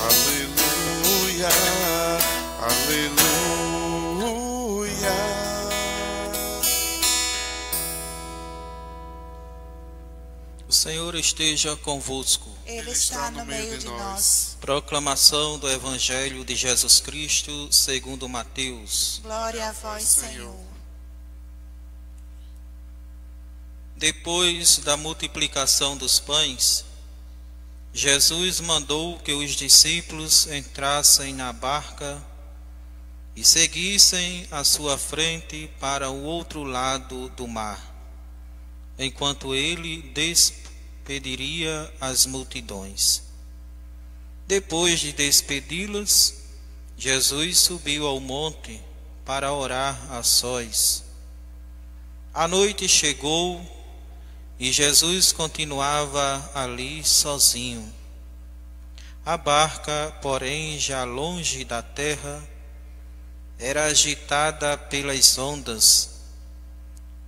aleluia, aleluia. O Senhor esteja convosco. Ele está no meio de nós. Proclamação do Evangelho de Jesus Cristo segundo Mateus. Glória a vós, Senhor. Depois da multiplicação dos pães, Jesus mandou que os discípulos entrassem na barca e seguissem à sua frente para o outro lado do mar, enquanto ele despediria as multidões. Depois de despedi-las, Jesus subiu ao monte para orar a sós. A noite chegou e Jesus continuava ali sozinho. A barca, porém, já longe da terra, era agitada pelas ondas,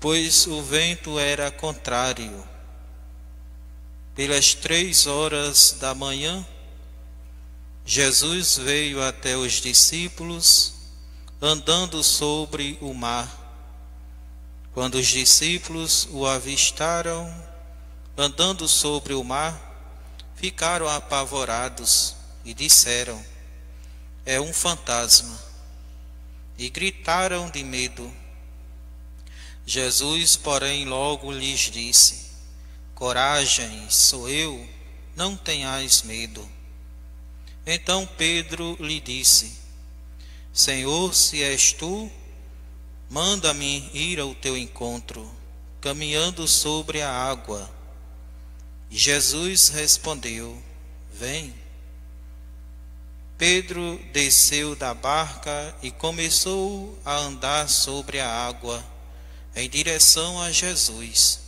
pois o vento era contrário. Pelas 3 horas da manhã, Jesus veio até os discípulos, andando sobre o mar. Quando os discípulos o avistaram, andando sobre o mar, ficaram apavorados e disseram: é um fantasma, e gritaram de medo. Jesus, porém, logo lhes disse: coragem, sou eu, não tenhais medo. Então Pedro lhe disse: Senhor, se és tu, manda-me ir ao teu encontro, caminhando sobre a água. E Jesus respondeu: vem. Pedro desceu da barca e começou a andar sobre a água, em direção a Jesus.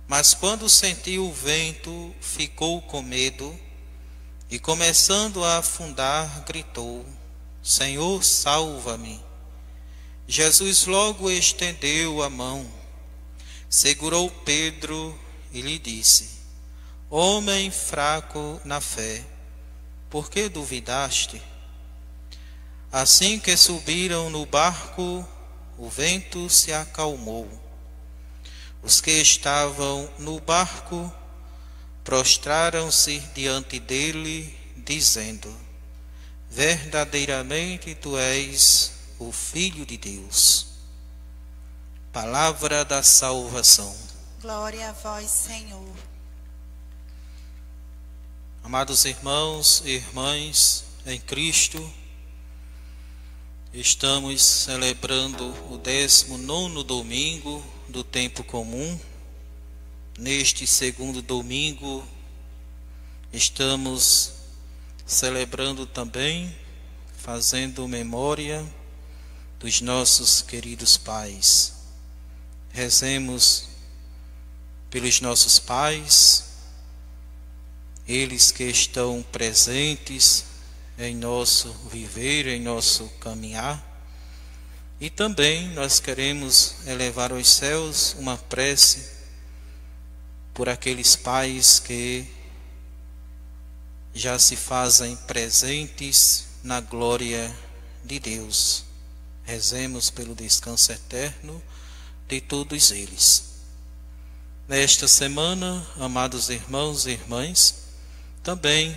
Mas quando sentiu o vento, ficou com medo e, começando a afundar, gritou: Senhor, salva-me. Jesus logo estendeu a mão, segurou Pedro e lhe disse: homem fraco na fé, por que duvidaste? Assim que subiram no barco, o vento se acalmou. Os que estavam no barco prostraram-se diante dele, dizendo: verdadeiramente tu és o Filho de Deus. Palavra da salvação. Glória a vós, Senhor. Amados irmãos e irmãs em Cristo, estamos celebrando o 19º domingo do tempo comum. Neste segundo domingo, estamos celebrando também, fazendo memória dos nossos queridos pais. Rezemos pelos nossos pais, eles que estão presentes em nosso viver, em nosso caminhar. E também nós queremos elevar aos céus uma prece por aqueles pais que já se fazem presentes na glória de Deus. Rezemos pelo descanso eterno de todos eles. Nesta semana, amados irmãos e irmãs, também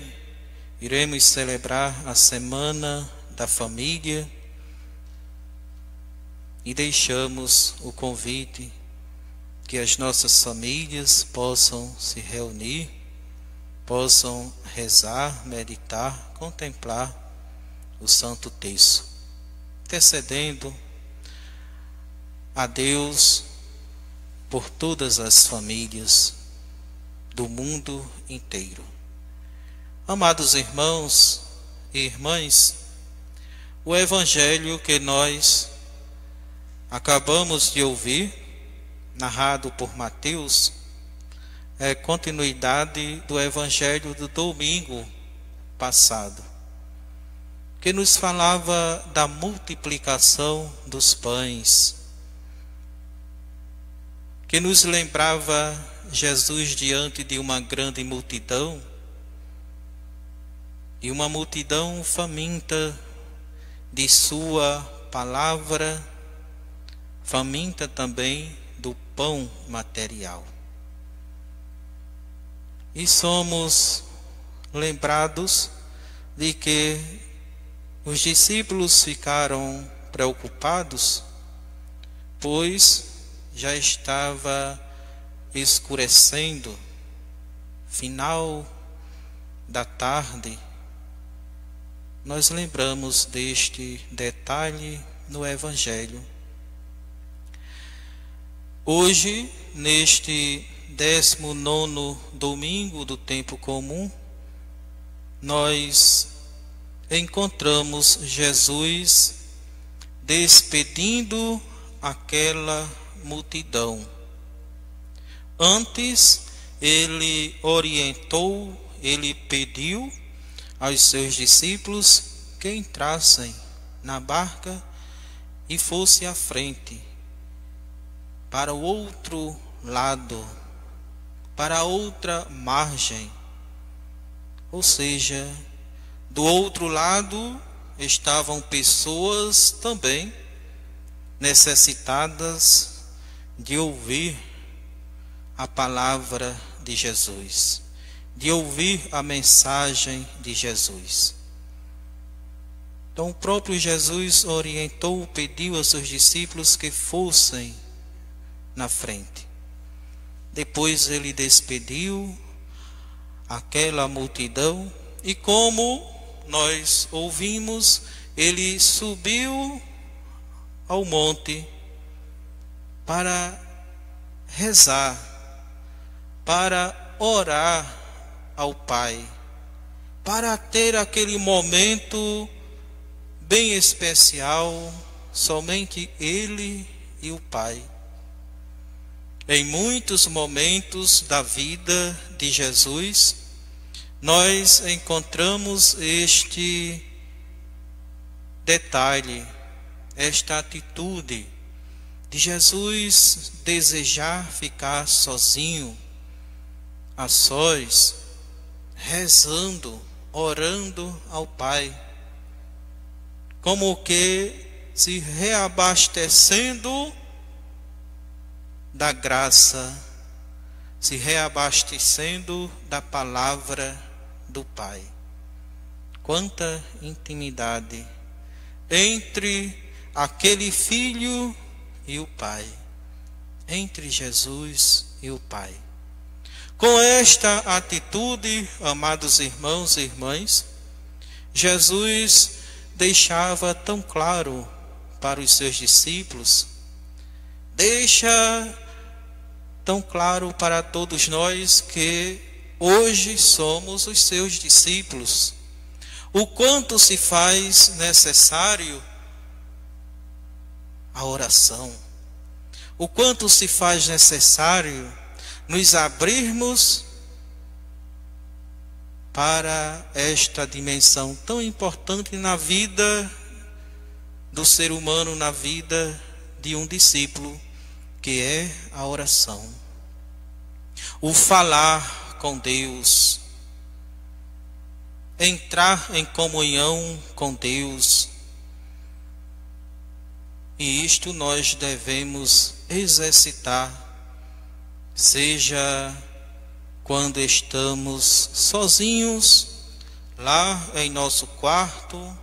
iremos celebrar a Semana da Família e deixamos o convite que as nossas famílias possam se reunir, possam rezar, meditar, contemplar o Santo Terço, intercedendo a Deus por todas as famílias do mundo inteiro. Amados irmãos e irmãs, o Evangelho que nós acabamos de ouvir, narrado por Mateus, é continuidade do Evangelho do domingo passado, que nos falava da multiplicação dos pães, que nos lembrava Jesus diante de uma grande multidão, e uma multidão faminta de sua palavra, faminta também do pão material. E somos lembrados de que os discípulos ficaram preocupados, pois já estava escurecendo, final da tarde. Nós lembramos deste detalhe no Evangelho. Hoje, neste 19º domingo do tempo comum, nós encontramos Jesus despedindo aquela multidão. Antes, ele orientou, ele pediu aos seus discípulos que entrassem na barca e fossem à frente, para o outro lado, para a outra margem. Ou seja, do outro lado estavam pessoas também necessitadas de ouvir a palavra de Jesus, de ouvir a mensagem de Jesus. Então o próprio Jesus orientou, pediu aos seus discípulos que fossem na frente. Depois ele despediu aquela multidão e, como nós ouvimos, ele subiu ao monte para rezar, para orar ao Pai, para ter aquele momento bem especial, somente ele e o Pai. Em muitos momentos da vida de Jesus, nós encontramos este detalhe, esta atitude de Jesus desejar ficar sozinho, a sós, rezando, orando ao Pai, como que se reabastecendo da graça, se reabastecendo da palavra do Pai. Quanta intimidade entre aquele filho e o Pai, entre Jesus e o Pai. Com esta atitude, amados irmãos e irmãs, Jesus deixava tão claro para os seus discípulos, deixa tão claro para todos nós que hoje somos os seus discípulos, o quanto se faz necessário a oração, o quanto se faz necessário nos abrirmos para esta dimensão tão importante na vida do ser humano, na vida de um discípulo, que é a oração. O falar com Deus, entrar em comunhão com Deus. E isto nós devemos exercitar, seja quando estamos sozinhos, lá em nosso quarto,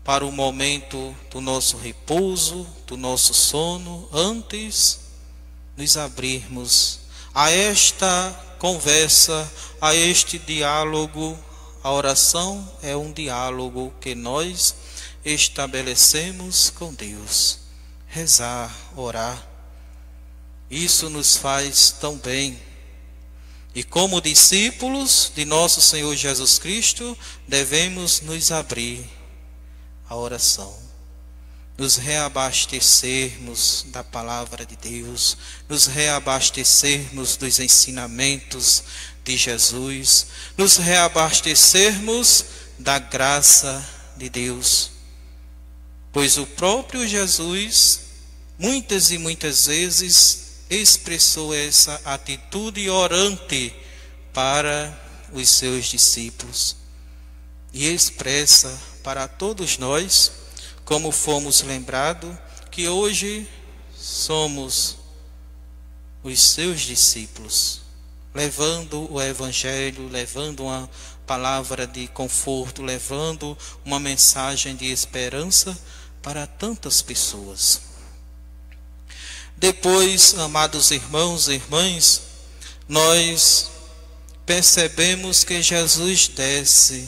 para o momento do nosso repouso, do nosso sono, antes nos abrirmos a esta conversa, a este diálogo. A oração é um diálogo que nós estabelecemos com Deus. Rezar, orar, isso nos faz tão bem. E como discípulos de nosso Senhor Jesus Cristo, devemos nos abrir à oração, nos reabastecermos da palavra de Deus, nos reabastecermos dos ensinamentos de Jesus, nos reabastecermos da graça de Deus. Pois o próprio Jesus, muitas e muitas vezes, expressou essa atitude orante para os seus discípulos. e expressa para todos nós, como fomos lembrados, que hoje somos os seus discípulos, levando o Evangelho, levando uma palavra de conforto, levando uma mensagem de esperança para tantas pessoas. Depois, amados irmãos e irmãs, nós percebemos que Jesus desce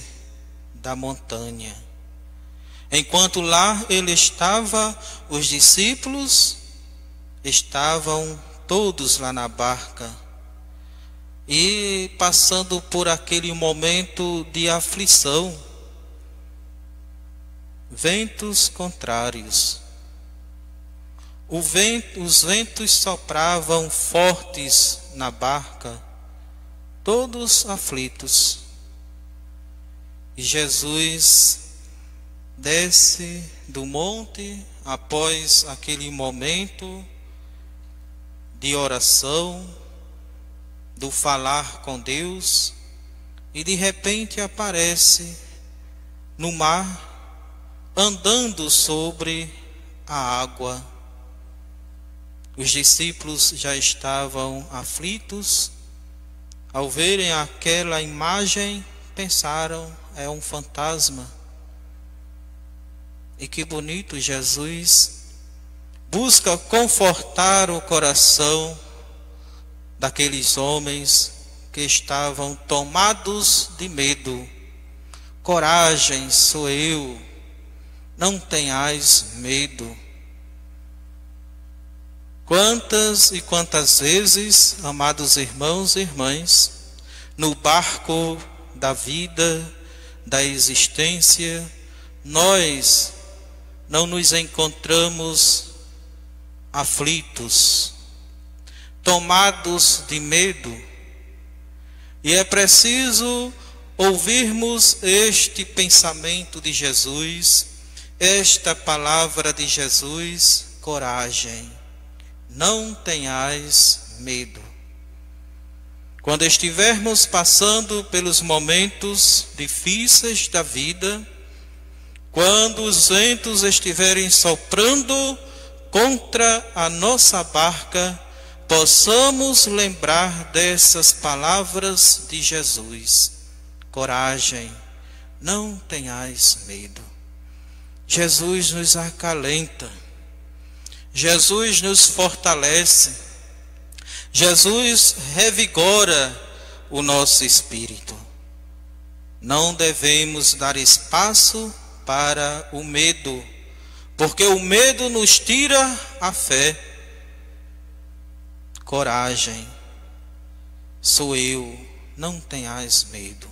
da montanha. Enquanto lá ele estava, os discípulos estavam todos lá na barca e passando por aquele momento de aflição, ventos contrários. Os ventos sopravam fortes na barca, todos aflitos. E Jesus desce do monte após aquele momento de oração, do falar com Deus, e de repente aparece no mar, andando sobre a água. Os discípulos já estavam aflitos. Ao verem aquela imagem, pensaram: é um fantasma. E que bonito, Jesus busca confortar o coração daqueles homens que estavam tomados de medo. Coragem, sou eu, não tenhais medo. Quantas e quantas vezes, amados irmãos e irmãs, no barco da vida, da existência, nós não nos encontramos aflitos, tomados de medo, e é preciso ouvirmos este pensamento de Jesus, esta palavra de Jesus: coragem, não tenhais medo. Quando estivermos passando pelos momentos difíceis da vida, quando os ventos estiverem soprando contra a nossa barca, possamos lembrar dessas palavras de Jesus: coragem, não tenhais medo. Jesus nos acalenta, Jesus nos fortalece, Jesus revigora o nosso espírito. Não devemos dar espaço para o medo, porque o medo nos tira a fé. Coragem, sou eu, não tenhais medo.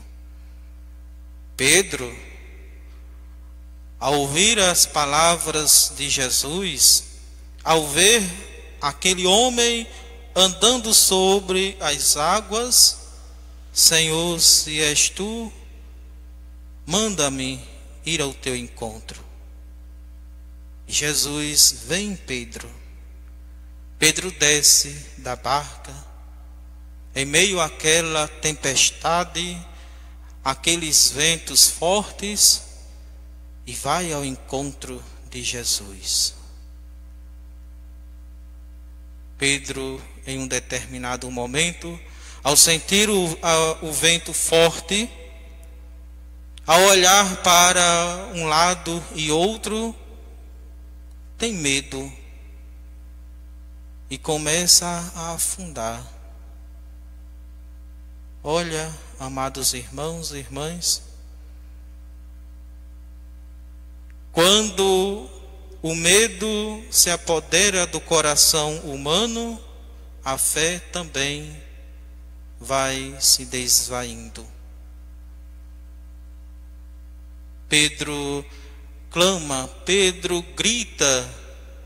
Pedro, ao ouvir as palavras de Jesus, ao ver aquele homem andando sobre as águas: Senhor, se és tu, manda-me ir ao teu encontro. Jesus: vem, Pedro. Pedro desce da barca, em meio àquela tempestade, aqueles ventos fortes, e vai ao encontro de Jesus. Pedro, em um determinado momento, ao sentir o vento forte, ao olhar para um lado e outro, tem medo e começa a afundar. Olha, amados irmãos e irmãs, quando o medo se apodera do coração humano, a fé também vai se desvaindo. Pedro clama, Pedro grita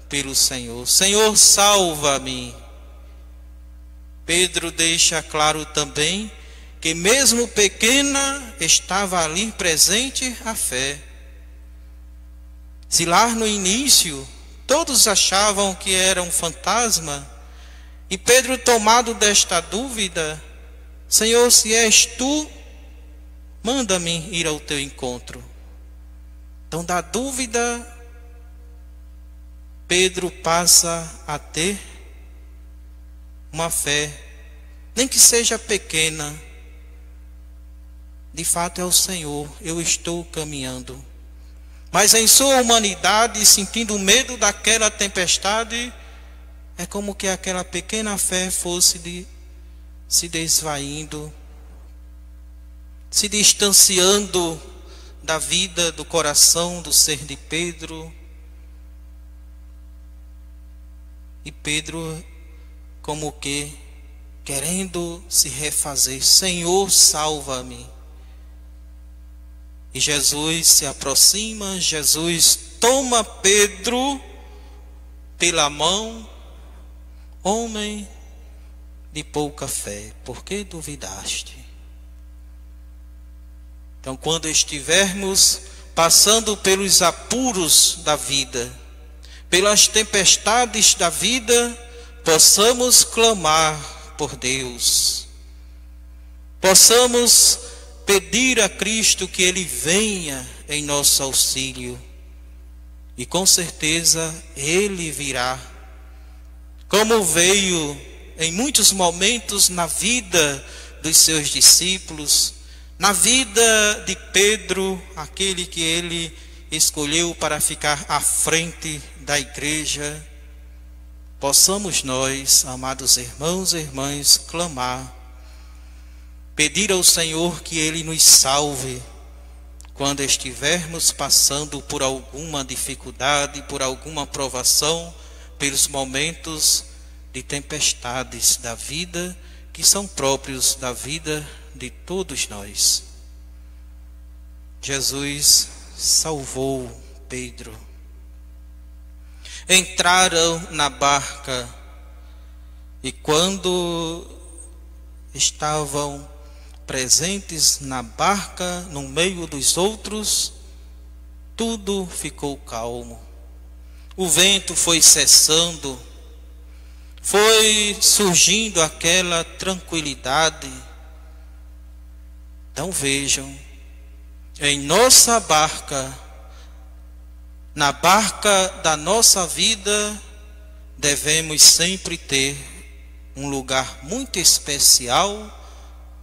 pelo Senhor: Senhor, salva-me. Pedro deixa claro também que mesmo pequena estava ali presente a fé. Se lá no início todos achavam que era um fantasma, e Pedro, tomado desta dúvida: Senhor, se és tu, manda-me ir ao teu encontro. Então, da dúvida, Pedro passa a ter uma fé, nem que seja pequena. De fato é o Senhor, eu estou caminhando. Mas em sua humanidade, sentindo medo daquela tempestade, é como que aquela pequena fé fosse se desvaindo, se distanciando da vida, do coração, do ser de Pedro. E Pedro, como que querendo se refazer, Senhor, salva-me. E Jesus se aproxima, Jesus toma Pedro pela mão. Homem de pouca fé, por que duvidaste? Então, quando estivermos passando pelos apuros da vida, pelas tempestades da vida, possamos clamar por Deus, possamos pedir a Cristo que Ele venha em nosso auxílio, e com certeza Ele virá, como veio em muitos momentos na vida dos seus discípulos, na vida de Pedro, aquele que Ele escolheu para ficar à frente da igreja. Possamos nós, amados irmãos e irmãs, clamar, pedir ao Senhor que Ele nos salve quando estivermos passando por alguma dificuldade, por alguma provação, pelos momentos de tempestades da vida que são próprios da vida de todos nós. Jesus salvou Pedro. Entraram na barca e quando estavam presentes na barca, no meio dos outros, tudo ficou calmo. O vento foi cessando, foi surgindo aquela tranquilidade. Então vejam, em nossa barca, na barca da nossa vida, devemos sempre ter um lugar muito especial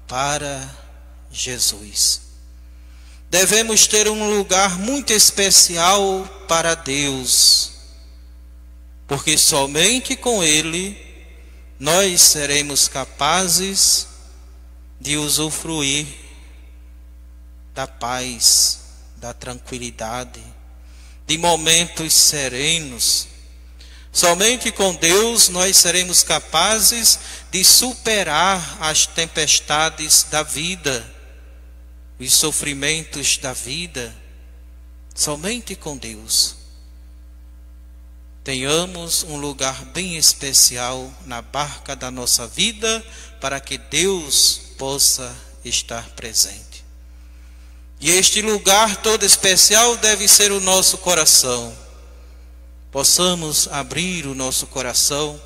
para Jesus. Devemos ter um lugar muito especial para Deus, porque somente com Ele nós seremos capazes de usufruir da paz, da tranquilidade, de momentos serenos. Somente com Deus nós seremos capazes de superar as tempestades da vida, os sofrimentos da vida. Somente com Deus. Tenhamos um lugar bem especial na barca da nossa vida, para que Deus possa estar presente. E este lugar todo especial deve ser o nosso coração. Possamos abrir o nosso coração,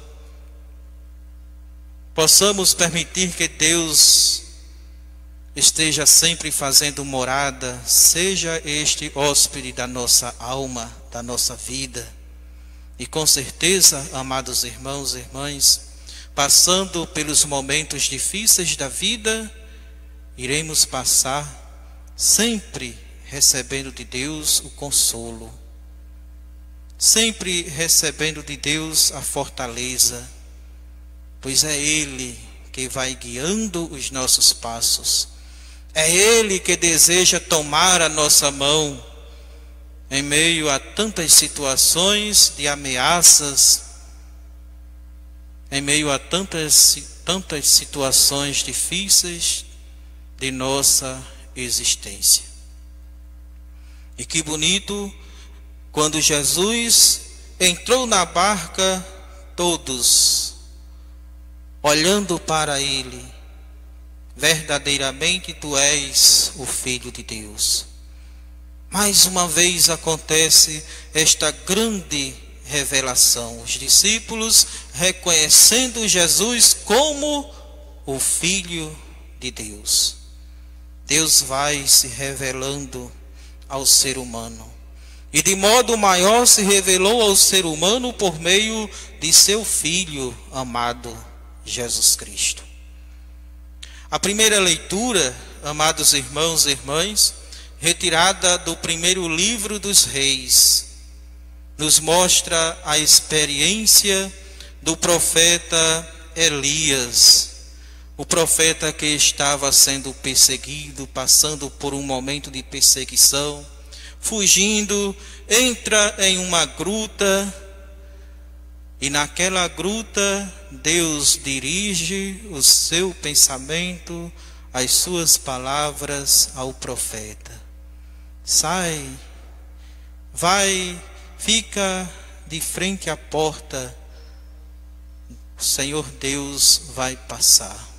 possamos permitir que Deus esteja sempre fazendo morada, seja este hóspede da nossa alma, da nossa vida. E com certeza, amados irmãos e irmãs, passando pelos momentos difíceis da vida, iremos passar sempre recebendo de Deus o consolo, sempre recebendo de Deus a fortaleza, pois é Ele que vai guiando os nossos passos, é Ele que deseja tomar a nossa mão em meio a tantas situações de ameaças, em meio a tantas situações difíceis de nossa existência. E que bonito, quando Jesus entrou na barca, todos olhando para Ele, verdadeiramente Tu és o Filho de Deus. Mais uma vez acontece esta grande revelação, os discípulos reconhecendo Jesus como o Filho de Deus. Deus vai se revelando ao ser humano. E de modo maior se revelou ao ser humano por meio de seu Filho amado, Jesus Cristo. A primeira leitura, amados irmãos e irmãs, retirada do primeiro livro dos Reis, nos mostra a experiência do profeta Elias, o profeta que estava sendo perseguido, passando por um momento de perseguição, fugindo, entra em uma gruta, e naquela gruta Deus dirige o seu pensamento, as suas palavras ao profeta. Sai, vai, fica de frente à porta, o Senhor Deus vai passar.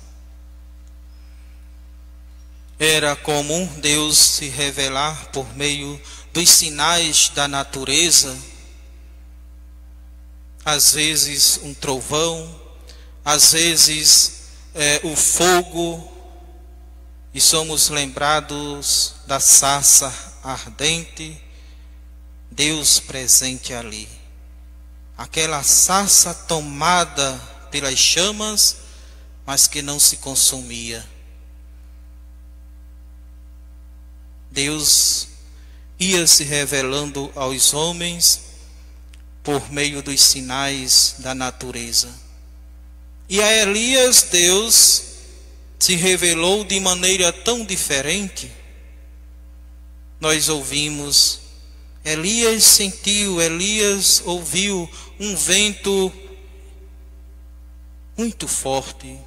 Era comum Deus se revelar por meio dos sinais da natureza, às vezes um trovão, às vezes o fogo, e somos lembrados da sarça ardente, Deus presente ali. Aquela sarça tomada pelas chamas, mas que não se consumia. Deus ia se revelando aos homens por meio dos sinais da natureza. E a Elias Deus se revelou de maneira tão diferente. Nós ouvimos, Elias sentiu, Elias ouviu um vento muito forte.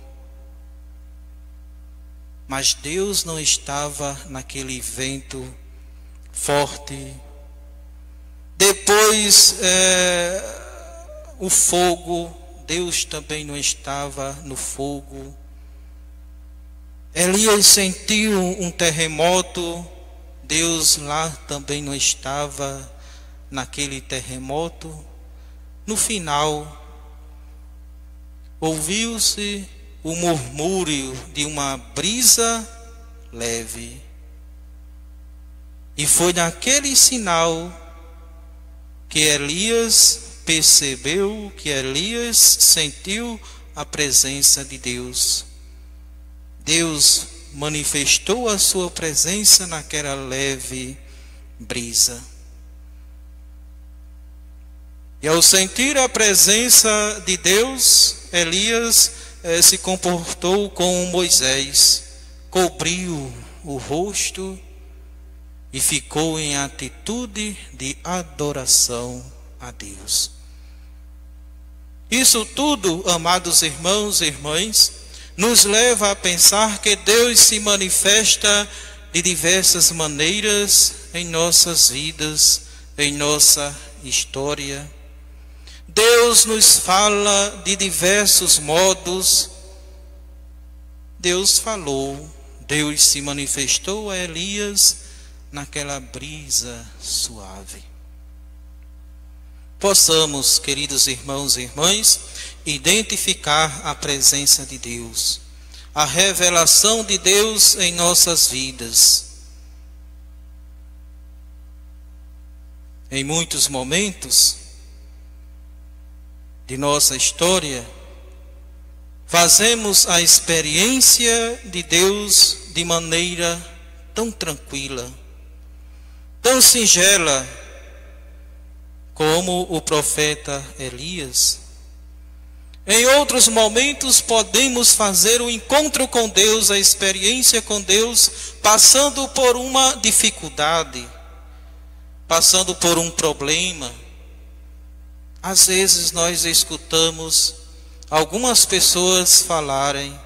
Mas Deus não estava naquele vento forte. Depois, o fogo, Deus também não estava no fogo. Elias sentiu um terremoto, Deus lá também não estava naquele terremoto. No final, ouviu-se o murmúrio de uma brisa leve. E foi naquele sinal que Elias percebeu, que Elias sentiu a presença de Deus. Deus manifestou a sua presença naquela leve brisa. E ao sentir a presença de Deus, Elias se comportou como Moisés, cobriu o rosto e ficou em atitude de adoração a Deus. Isso tudo, amados irmãos e irmãs, nos leva a pensar que Deus se manifesta de diversas maneiras em nossas vidas, em nossa história. Deus nos fala de diversos modos. Deus falou, Deus se manifestou a Elias naquela brisa suave. Possamos, queridos irmãos e irmãs, identificar a presença de Deus, a revelação de Deus em nossas vidas. Em muitos momentos de nossa história, fazemos a experiência de Deus de maneira tão tranquila, tão singela, como o profeta Elias. Em outros momentos podemos fazer o encontro com Deus, a experiência com Deus, passando por uma dificuldade, passando por um problema. Às vezes nós escutamos algumas pessoas falarem: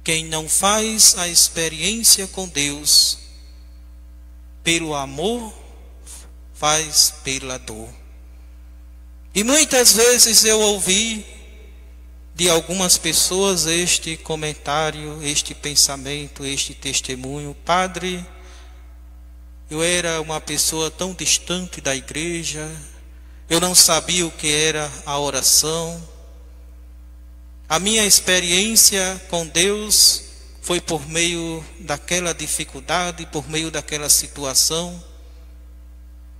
quem não faz a experiência com Deus pelo amor, faz pela dor. E muitas vezes eu ouvi de algumas pessoas este comentário, este pensamento, este testemunho: padre, eu era uma pessoa tão distante da igreja, eu não sabia o que era a oração. A minha experiência com Deus foi por meio daquela dificuldade, por meio daquela situação.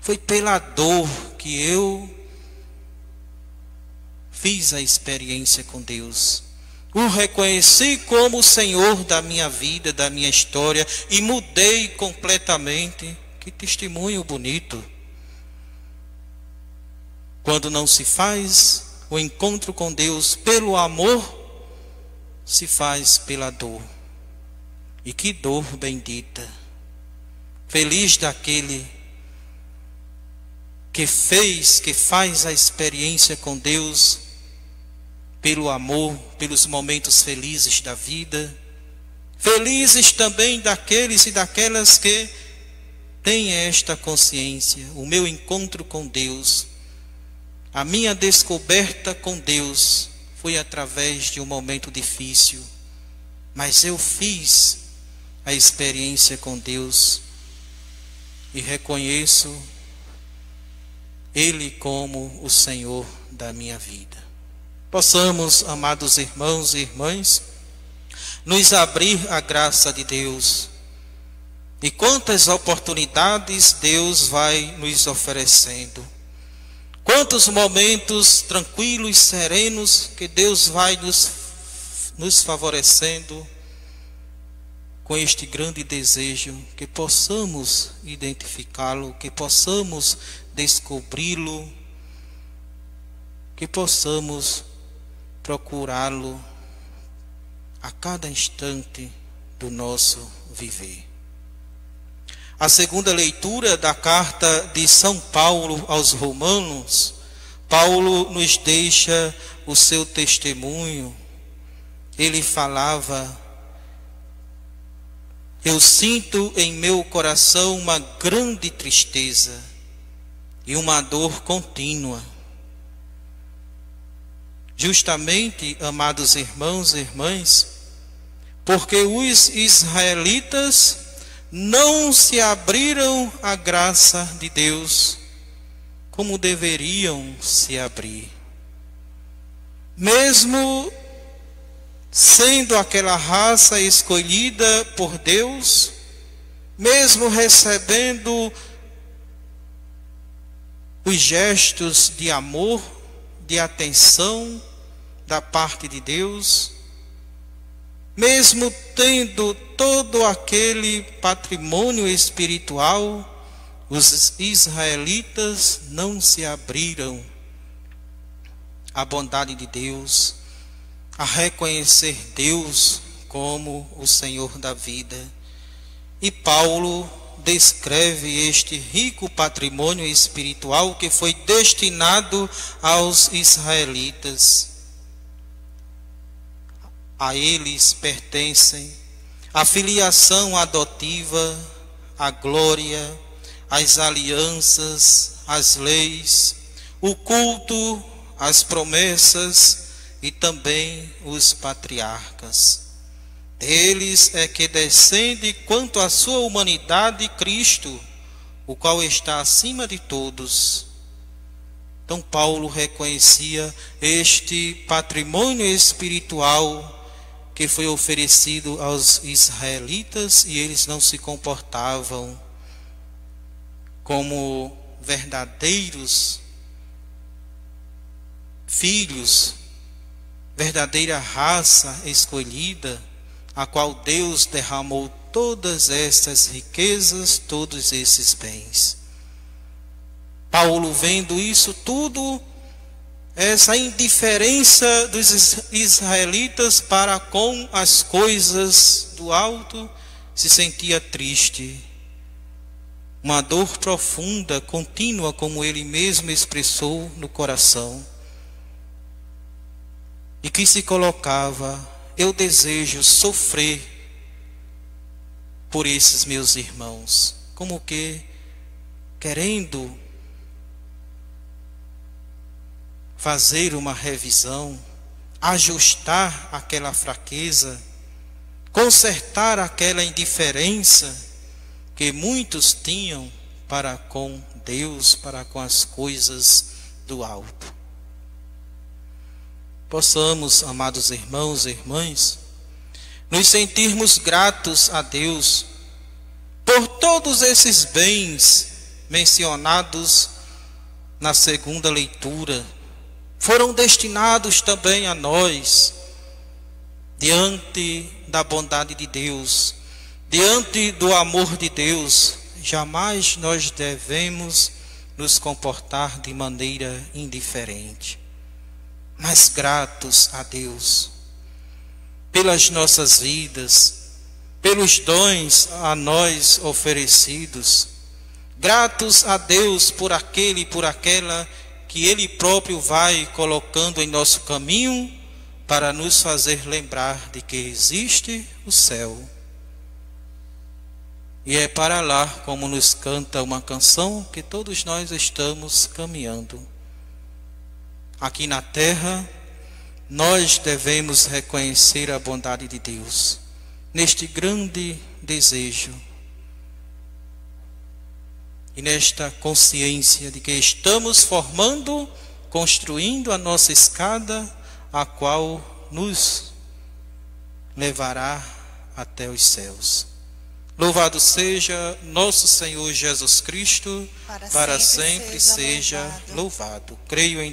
Foi pela dor que eu fiz a experiência com Deus. O reconheci como o Senhor da minha vida, da minha história, e mudei completamente. Que testemunho bonito. Quando não se faz o encontro com Deus pelo amor, se faz pela dor. E que dor bendita. Feliz daquele que faz a experiência com Deus pelo amor, pelos momentos felizes da vida. Felizes também daqueles e daquelas que têm esta consciência. O meu encontro com Deus, a minha descoberta com Deus foi através de um momento difícil, mas eu fiz a experiência com Deus e reconheço Ele como o Senhor da minha vida. Possamos, amados irmãos e irmãs, nos abrir à graça de Deus. E quantas oportunidades Deus vai nos oferecendo. Quantos momentos tranquilos, serenos, que Deus vai nos favorecendo com este grande desejo, que possamos identificá-lo, que possamos descobri-lo, que possamos procurá-lo a cada instante do nosso viver. A segunda leitura da carta de São Paulo aos Romanos, Paulo nos deixa o seu testemunho. Ele falava: eu sinto em meu coração uma grande tristeza e uma dor contínua. Justamente, amados irmãos e irmãs, porque os israelitas não se abriram à graça de Deus como deveriam se abrir. Mesmo sendo aquela raça escolhida por Deus, mesmo recebendo os gestos de amor, de atenção da parte de Deus, mesmo tendo todo aquele patrimônio espiritual, os israelitas não se abriram à bondade de Deus, a reconhecer Deus como o Senhor da vida. E Paulo descreve este rico patrimônio espiritual que foi destinado aos israelitas. A eles pertencem a filiação adotiva, a glória, as alianças, as leis, o culto, as promessas e também os patriarcas. Deles é que descende quanto à sua humanidade Cristo, o qual está acima de todos. Então Paulo reconhecia este patrimônio espiritual que foi oferecido aos israelitas, e eles não se comportavam como verdadeiros filhos, verdadeira raça escolhida, a qual Deus derramou todas essas riquezas, todos esses bens. Paulo, vendo isso tudo, essa indiferença dos israelitas para com as coisas do alto, se sentia triste. Uma dor profunda, contínua, como ele mesmo expressou no coração. E que se colocava: eu desejo sofrer por esses meus irmãos. Como que querendo fazer uma revisão, ajustar aquela fraqueza, consertar aquela indiferença que muitos tinham para com Deus, para com as coisas do alto. Possamos, amados irmãos e irmãs, nos sentirmos gratos a Deus por todos esses bens mencionados na segunda leitura. Foram destinados também a nós, diante da bondade de Deus, diante do amor de Deus. Jamais nós devemos nos comportar de maneira indiferente, mas gratos a Deus pelas nossas vidas, pelos dons a nós oferecidos, gratos a Deus por aquele e por aquela que Ele próprio vai colocando em nosso caminho para nos fazer lembrar de que existe o céu. E é para lá, como nos canta uma canção, que todos nós estamos caminhando. Aqui na terra, nós devemos reconhecer a bondade de Deus, neste grande desejo e nesta consciência de que estamos formando, construindo a nossa escada, a qual nos levará até os céus. Louvado seja nosso Senhor Jesus Cristo, para sempre seja louvado. Creio em